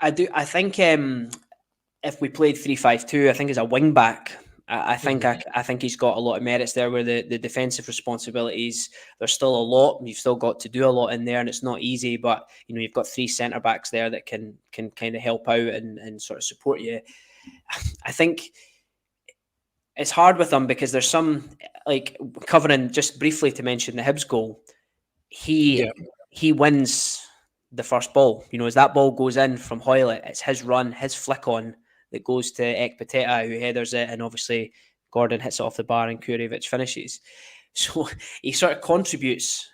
I do. I think if we played 3-5-2, I think as a wing back, I think he's got a lot of merits there. Where the defensive responsibilities, there's still a lot. You've still got to do a lot in there, and it's not easy. But you've got three centre backs there that can kind of help out and sort of support you. I think it's hard with them because there's some, like, covering just briefly to mention the Hibs goal. He wins the first ball. As that ball goes in from Hoylett, it's his run, his flick on that goes to Ekpiteta, who headers it, and obviously Gordon hits it off the bar and Kurevich finishes. So he sort of contributes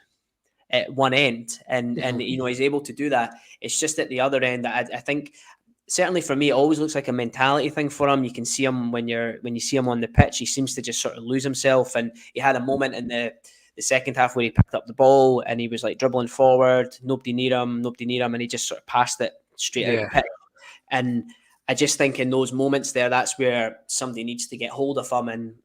at one end, and he's able to do that. It's just at the other end that I think, certainly for me, it always looks like a mentality thing for him. You can see him when you see him on the pitch, he seems to just sort of lose himself. And he had a moment in the second half where he picked up the ball and he was like dribbling forward, nobody near him, and he just sort of passed it straight out of the pitch. And I just think in those moments there, that's where somebody needs to get hold of him and,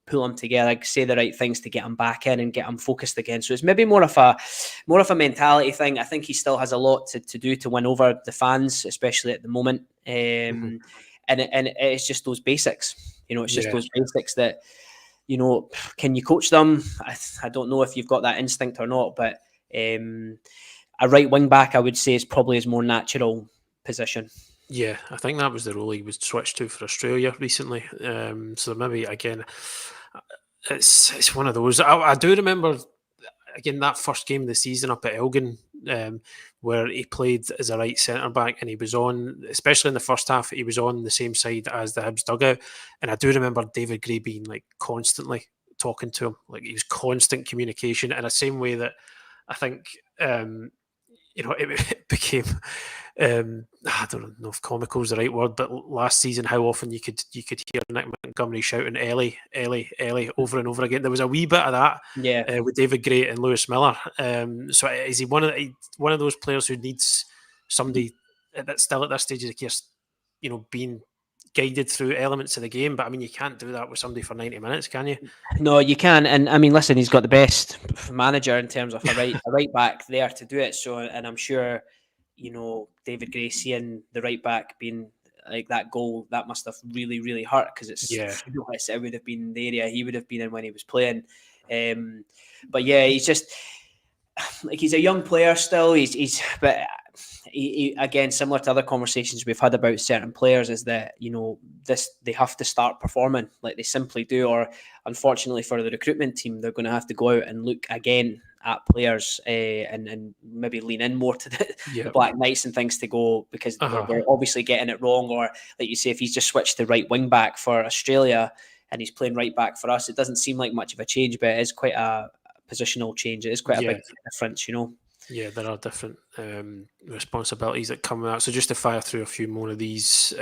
pull him together, say the right things to get him back in and get him focused again. So it's maybe more of a mentality thing. I think he still has a lot to do to win over the fans, especially at the moment. And it's just those basics. It's just those basics that, can you coach them? I don't know if you've got that instinct or not, but a right wing back, I would say, is probably his more natural position. Yeah, I think that was the role he was switched to for Australia recently. So maybe again, it's one of those. I do remember again that first game of the season up at Elgin, where he played as a right centre back, and he was on, especially in the first half, he was on the same side as the Hibs dugout. And I do remember David Gray being like constantly talking to him, like he was constant communication in the same way that I think it became. I don't know if comical is the right word, but last season, how often you could hear Nick Montgomery shouting "Ellie, Ellie, Ellie" over and over again. There was a wee bit of that, with David Gray and Lewis Miller. So is he one of those players who needs somebody that's still at this stage of the case, being guided through elements of the game. But I mean, you can't do that with somebody for 90 minutes, can you? No, you can. And I mean, listen, he's got the best manager in terms of a right back there to do it. So, and I'm sure, David Gray seeing the right back being like that goal, that must have really, really hurt, because it would have been the area he would have been in when he was playing. But yeah, he's just like, he's a young player still. But he, again, similar to other conversations we've had about certain players, is that they have to start performing, like they simply do. Or unfortunately for the recruitment team, they're going to have to go out and look again at players and maybe lean in more to the Black Knights and things to go, because we're obviously getting it wrong. Or like you say, if he's just switched to right wing back for Australia and he's playing right back for us, it doesn't seem like much of a change, but it is quite a positional change. It is quite a big difference, Yeah, there are different responsibilities that come with that. So just to fire through a few more of these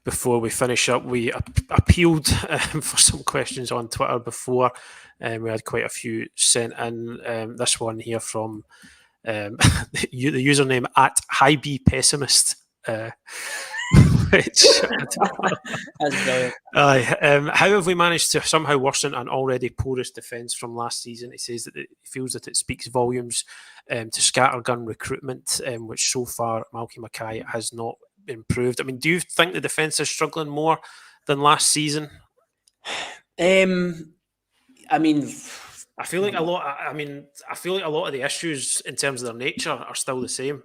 before we finish up, we appealed for some questions on Twitter before. We had quite a few sent in. This one here from the username at HighBPessimist. Which that's brilliant. How have we managed to somehow worsen an already porous defence from last season? He says that he feels that it speaks volumes to scattergun recruitment, which so far Malky Mackay has not improved. I mean, do you think the defence is struggling more than last season? I mean, I feel like a lot. I feel like a lot of the issues in terms of their nature are still the same.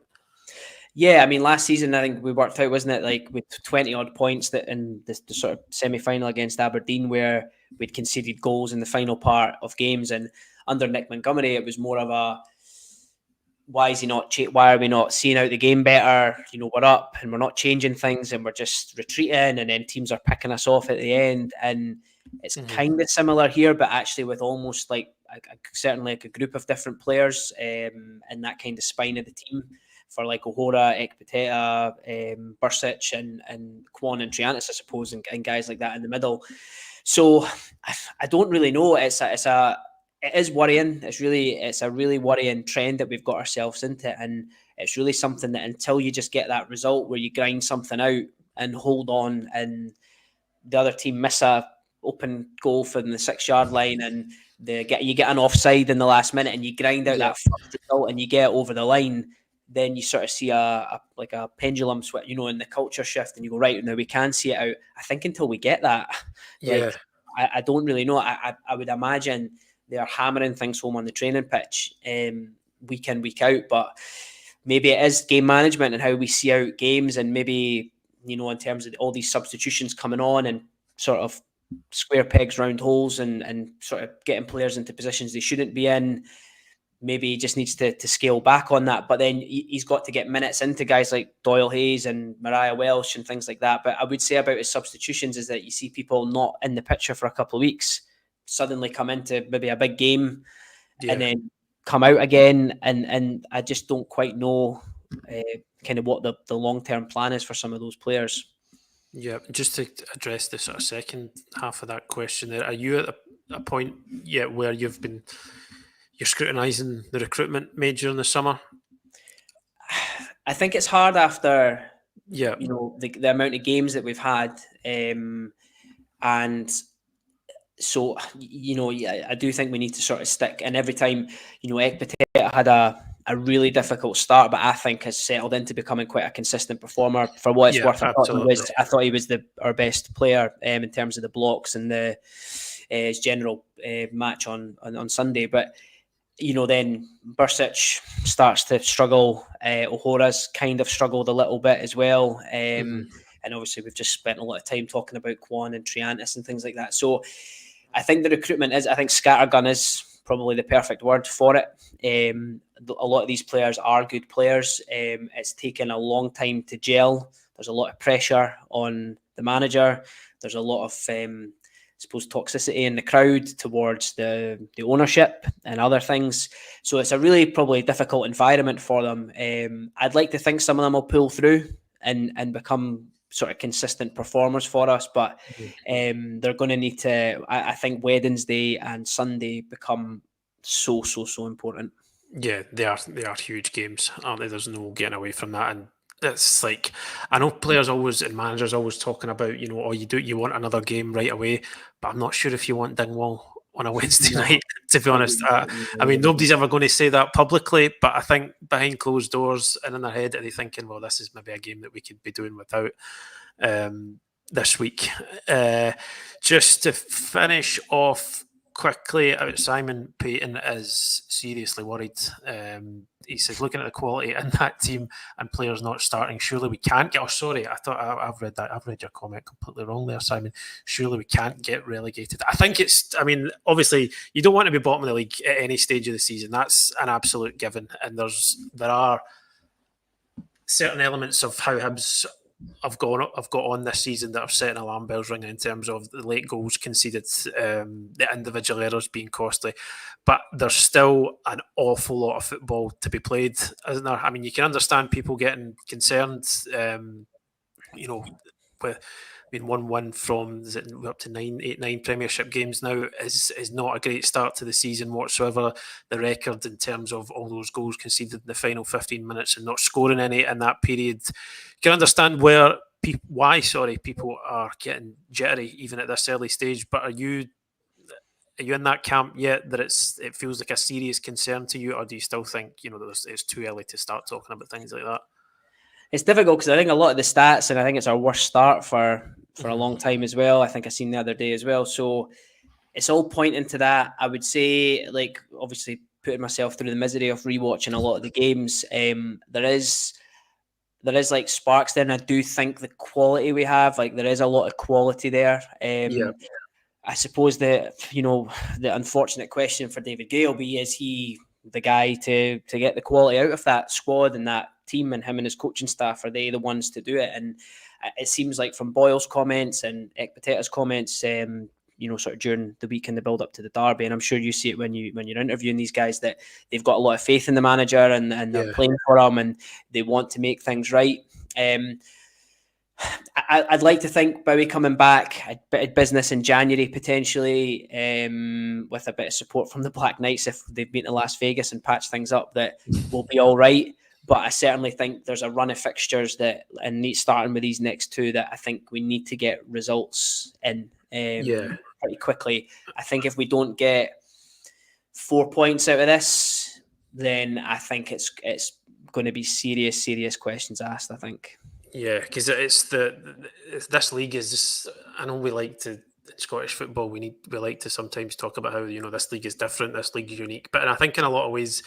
Yeah, I mean, last season I think we worked out, wasn't it, like with 20 odd points that in the sort of semi-final against Aberdeen, where we'd conceded goals in the final part of games, and under Nick Montgomery it was more of a, why are we not seeing out the game better? We're up and we're not changing things and we're just retreating, and then teams are picking us off at the end. And it's kind of similar here, but actually with almost like certainly like a group of different players and that kind of spine of the team, for like O'Hora, Ekpiteta, Bursic and Kwon and Triantis, I suppose, and guys like that in the middle. So I don't really know. It is worrying. It's a really worrying trend that we've got ourselves into, and it's really something that until you just get that result where you grind something out and hold on, and the other team miss a open goal from the 6-yard line, and you get an offside in the last minute, and you grind out that first result and you get over the line, then you sort of see a pendulum switch, and the culture shift, and you go, right, now we can see it out. I think until we get that, I don't really know. I would imagine they are hammering things home on the training pitch week in, week out, but maybe it is game management and how we see out games, and maybe, in terms of all these substitutions coming on and sort of square pegs, round holes, and sort of getting players into positions they shouldn't be in. Maybe he just needs to scale back on that. But then he's got to get minutes into guys like Doyle Hayes and Mariah Welsh and things like that. But I would say about his substitutions is that you see people not in the picture for a couple of weeks suddenly come into maybe a big game and then come out again. And I just don't quite know kind of what the long-term plan is for some of those players. Yeah, just to address the sort of second half of that question there, are you at a point yet where you're scrutinising the recruitment made during the summer? I think it's hard after the amount of games that we've had, and so I do think we need to sort of stick. And every time Ekpiteta had a really difficult start, but I think has settled into becoming quite a consistent performer. For what it's worth, I thought he was our best player in terms of the blocks and his general match on Sunday, but. Then Bursic starts to struggle. O'Hora's kind of struggled a little bit as well. And obviously we've just spent a lot of time talking about Kwon and Triantis and things like that. So I think the recruitment I think scattergun is probably the perfect word for it. A lot of these players are good players. It's taken a long time to gel. There's a lot of pressure on the manager. There's a lot of toxicity in the crowd towards the ownership and other things. So it's a really probably difficult environment for them. I'd like to think some of them will pull through and become sort of consistent performers for us, but they're going to need to, I think Wednesday and Sunday become so important. Yeah, they are huge games, aren't they? There's no getting away from that. And it's like, I know players always and managers always talking about, oh, you want another game right away, but I'm not sure if you want Dingwall on a Wednesday No, night, to be I honest. wouldn't. I mean, nobody's ever going to say that publicly, but I think behind closed doors and in their head, are they thinking, well, this is maybe a game that we could be doing without this week. Just to finish off quickly, Simon Payton is seriously worried. He says, looking at the quality in that team and players not starting, surely we can't get. Oh, sorry, I thought I've read that. I've read your comment completely wrong there, Simon. Surely we can't get relegated. I think it's. I mean, obviously, you don't want to be bottom of the league at any stage of the season. That's an absolute given. And there are certain elements of how Hibs have got on this season that are setting alarm bells ringing in terms of the late goals conceded, the individual errors being costly, but there's still an awful lot of football to be played, isn't there? I mean, you can understand people getting concerned, with. I mean, 1-1 from we're up to 9 Premiership games now is not a great start to the season whatsoever. The record in terms of all those goals conceded in the final 15 minutes and not scoring any in that period, you can understand why people are getting jittery even at this early stage. But are you in that camp yet that it feels like a serious concern to you, or do you still think that it's too early to start talking about things like that? It's difficult because I think a lot of the stats, and I think it's our worst start for a long time as well. I think I seen the other day as well. So it's all pointing to that. I would say, like, obviously putting myself through the misery of rewatching a lot of the games, there is like sparks there, and I do think the quality we have, like, there is a lot of quality there. I suppose that the unfortunate question for David Gray will be: is he the guy to get the quality out of that squad and that team, and him and his coaching staff, are they the ones to do it? And it seems like from Boyle's comments and Ekpiteta's comments, sort of during the week in the build up to the derby, and I'm sure you see it when you're interviewing these guys, that they've got a lot of faith in the manager and they're playing for him and they want to make things right. I'd like to think Bowie coming back, a bit of business in January potentially, with a bit of support from the Black Knights if they've been to Las Vegas and patched things up, that will be all right. But I certainly think there's a run of fixtures and starting with these next two, that I think we need to get results in pretty quickly. I think if we don't get 4 points out of this, then I think it's going to be serious questions asked, I think. Yeah, because this league is just. I know we like to in Scottish football. We like to sometimes talk about how this league is different, this league is unique. But I think in a lot of ways,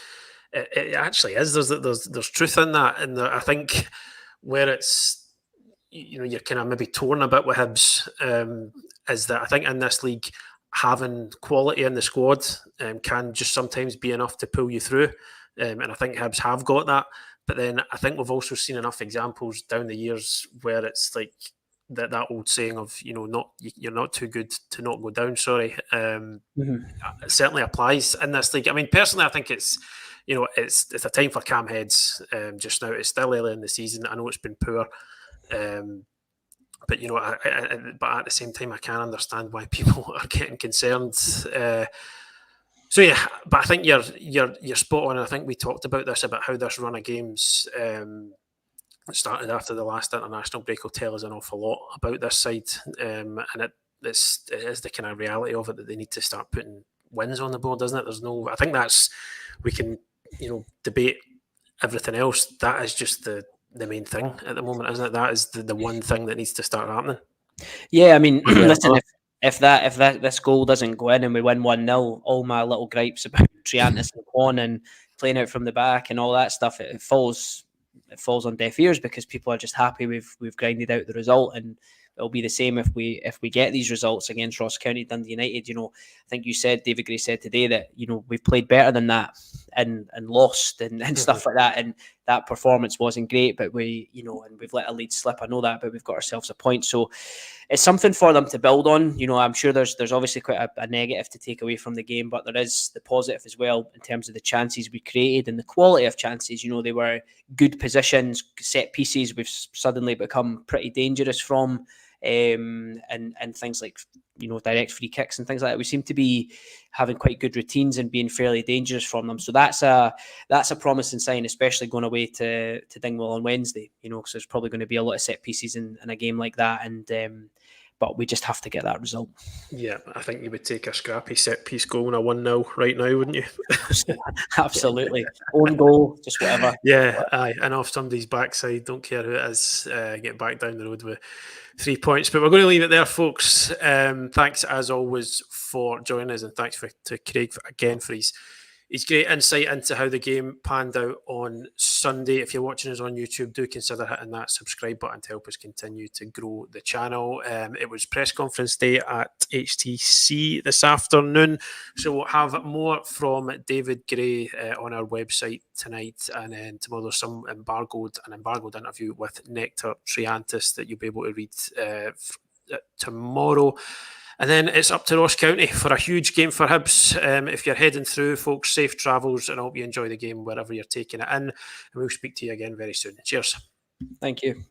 it actually is. There's truth in that, and I think where it's you're kind of maybe torn a bit with Hibs, is that I think in this league having quality in the squad can just sometimes be enough to pull you through, and I think Hibs have got that. But then I think we've also seen enough examples down the years where it's like that old saying of you're not too good to not go down. Sorry, it certainly applies in this league. I mean, personally, I think it's a time for calm heads just now. It's still early in the season. I know it's been poor, but but at the same time, I can understand why people are getting concerned. So yeah, but I think you're spot on. I think we talked about this, about how this run of games started after the last international break will tell us an awful lot about this side, and it is the kind of reality of it that they need to start putting wins on the board, isn't it? I think we can debate everything else. That is just the main thing at the moment, isn't it? That is the one thing that needs to start happening. Yeah, I mean, listen, if this goal doesn't go in and we win 1-0, all my little gripes about Triantis and Kwon and playing out from the back and all that stuff, it falls on deaf ears, because people are just happy we've grinded out the result, and it'll be the same if we get these results against Ross County, Dundee United. I think David Gray said today that we've played better than that and lost and stuff like that, and that performance wasn't great, but and we've let a lead slip. I know that, but we've got ourselves a point, so it's something for them to build on. I'm sure there's obviously quite a negative to take away from the game, but there is the positive as well in terms of the chances we created and the quality of chances. They were good positions, set pieces we've suddenly become pretty dangerous from, and things like direct free kicks and things like that. We seem to be having quite good routines and being fairly dangerous from them. So that's a promising sign, especially going away to Dingwall on Wednesday. Because there's probably going to be a lot of set pieces in a game like that, and but we just have to get that result. Yeah, I think you would take a scrappy set piece goal and a 1-0 right now, wouldn't you? Absolutely. Own goal, just whatever. Yeah, aye. And off somebody's backside, don't care who it is, get back down the road with 3 points. But we're going to leave it there, folks. Thanks, as always, for joining us, and thanks to Craig again for his great insight into how the game panned out on Sunday. If you're watching us on YouTube, do consider hitting that subscribe button to help us continue to grow the channel. It was press conference day at HTC this afternoon, so we'll have more from David Gray on our website tonight, and then tomorrow there's some embargoed interview with Nectar Triantis that you'll be able to read tomorrow. And then it's up to Ross County for a huge game for Hibs. If you're heading through, folks, safe travels, and I hope you enjoy the game wherever you're taking it in. And we'll speak to you again very soon. Cheers. Thank you.